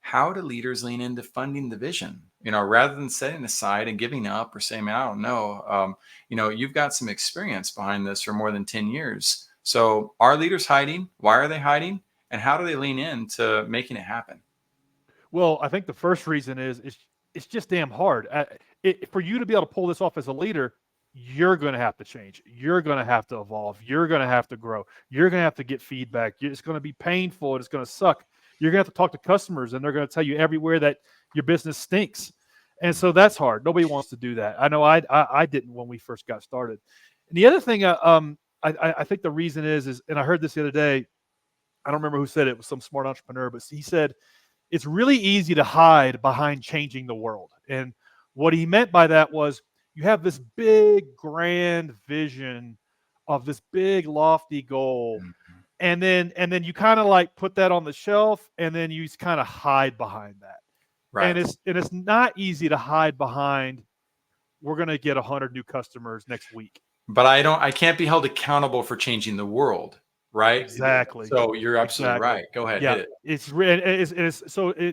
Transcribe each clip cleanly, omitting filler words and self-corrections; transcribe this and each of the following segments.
how do leaders lean into funding the vision? Rather than setting aside and giving up or saying, "Man, I don't know." You've got some experience behind this for more than 10 years. So are leaders hiding? Why are they hiding? And how do they lean into making it happen? Well, I think the first reason is it's just damn hard. For you to be able to pull this off as a leader, you're going to have to change. You're going to have to evolve. You're going to have to grow. You're going to have to get feedback. It's going to be painful. And it's going to suck. You're going to have to talk to customers, and they're going to tell you everywhere that your business stinks. And so that's hard. Nobody wants to do that. I know I didn't when we first got started. And the other thing, I think the reason is, and I heard this the other day. I don't remember who said it. It was some smart entrepreneur, but he said it's really easy to hide behind changing the world. And what he meant by that was you have this big, grand vision of this big, lofty goal. Mhm. And then you kind of like put that on the shelf, and then you just kind of hide behind that. And Right. it's not easy to hide behind we're going to get 100 new customers next week. But I can't be held accountable for changing the world, right? Exactly. So you're absolutely Exactly. right. Go ahead, hit Yeah, it.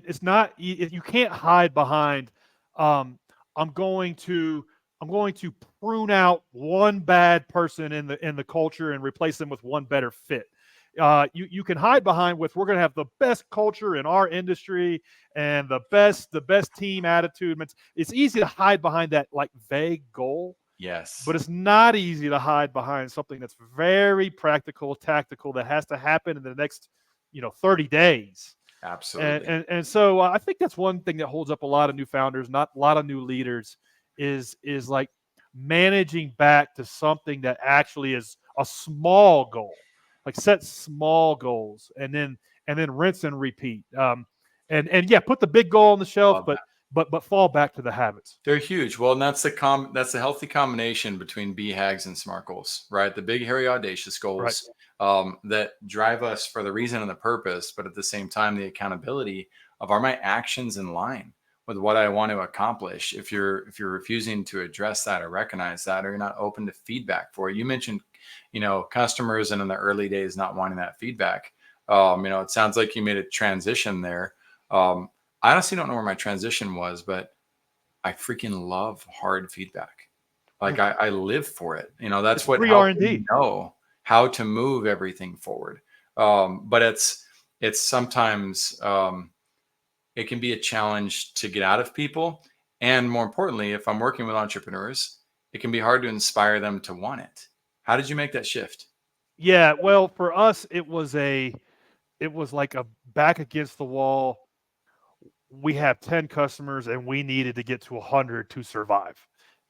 it's not you can't hide behind. Um, I'm going to I'm going to prune out one bad person in the culture and replace them with one better fit. You can hide behind with we're going to have the best culture in our industry and the best team attitude. It's easy to hide behind that like vague goal, Yes, but it's not easy to hide behind something that's very practical, tactical, that has to happen in the next, 30 days. And absolutely. and, and so I think that's one thing that holds up a lot of new founders, not a lot of new leaders, is like managing back to something that actually is a small goal. Like set small goals and then rinse and repeat. And yeah, put the big goal on the shelf, Love but that. but fall back to the habits. They're huge. Well, and that's the healthy combination between BHAGs and SMART goals, right? The big, hairy, audacious Right. goals that drive us for the reason and the purpose, but at the same time, the accountability of are my actions in line with what I want to accomplish. If you're refusing to address that or recognize that, or you're not open to feedback for it, you mentioned, customers and in the early days not wanting that feedback. It sounds like you made a transition there. I honestly don't know where my transition was, but I freaking love hard feedback. Like I live for it. That's It's what free helps R&D. me know how to move everything forward. But it's sometimes it can be a challenge to get out of people. And more importantly, if I'm working with entrepreneurs, it can be hard to inspire them to want it. How did you make that shift? Yeah, well, for us, it was like a back against the wall. We have 10 customers and we needed to get to 100 to survive.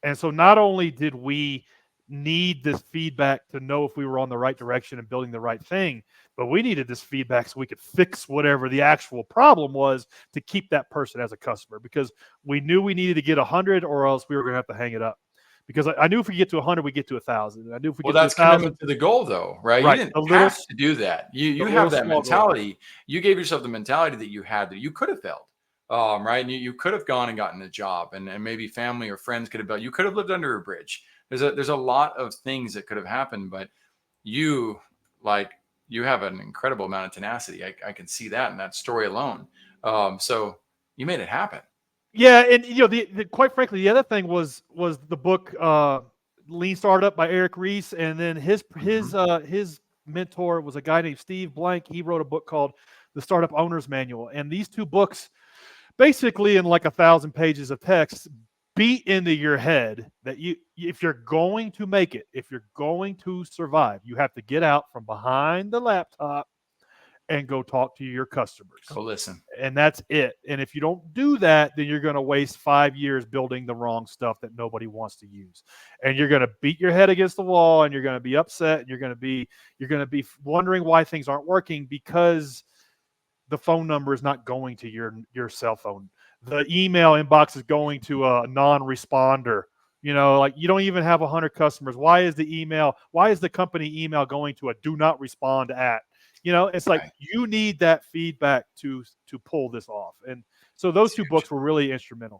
And so not only did we need this feedback to know if we were on the right direction and building the right thing, but we needed this feedback so we could fix whatever the actual problem was to keep that person as a customer, because we knew we needed to get 100 or else we were going to have to hang it up. Because I knew if we get to 100, we get to 1,000. I knew if we Well, get to that's 1,000, commitment to the goal, though, right? You right, didn't the little, have to do that. You the you little have that small goal. mentality. You gave yourself the mentality that you had that you could have failed, right? And you could have gone and gotten a job, and maybe family or friends could have built. You could have lived under a bridge. There's a lot of things that could have happened, but you like you have an incredible amount of tenacity. I can see that in that story alone. So you made it happen. Yeah, and quite frankly, the other thing was the book Lean Startup by Eric Ries, and then his Mhm. his uh, his mentor was a guy named Steve Blank. He wrote a book called The Startup Owner's Manual, and these two books, basically in like 1,000 pages of text, beat into your head that if you're going to make it, if you're going to survive, you have to get out from behind the laptop and go talk to your customers, Go listen. and that's it. And if you don't do that, then you're going to waste 5 years building the wrong stuff that nobody wants to use, and you're going to beat your head against the wall, and you're going to be upset, and you're going to be wondering why things aren't working because the phone number is not going to your cell phone. The email inbox is going to a non-responder. Like you don't even have 100 customers. Why is the company email going to a do not respond at? It's like Right. you need that feedback to pull this off. And so those It's two huge. books were really instrumental.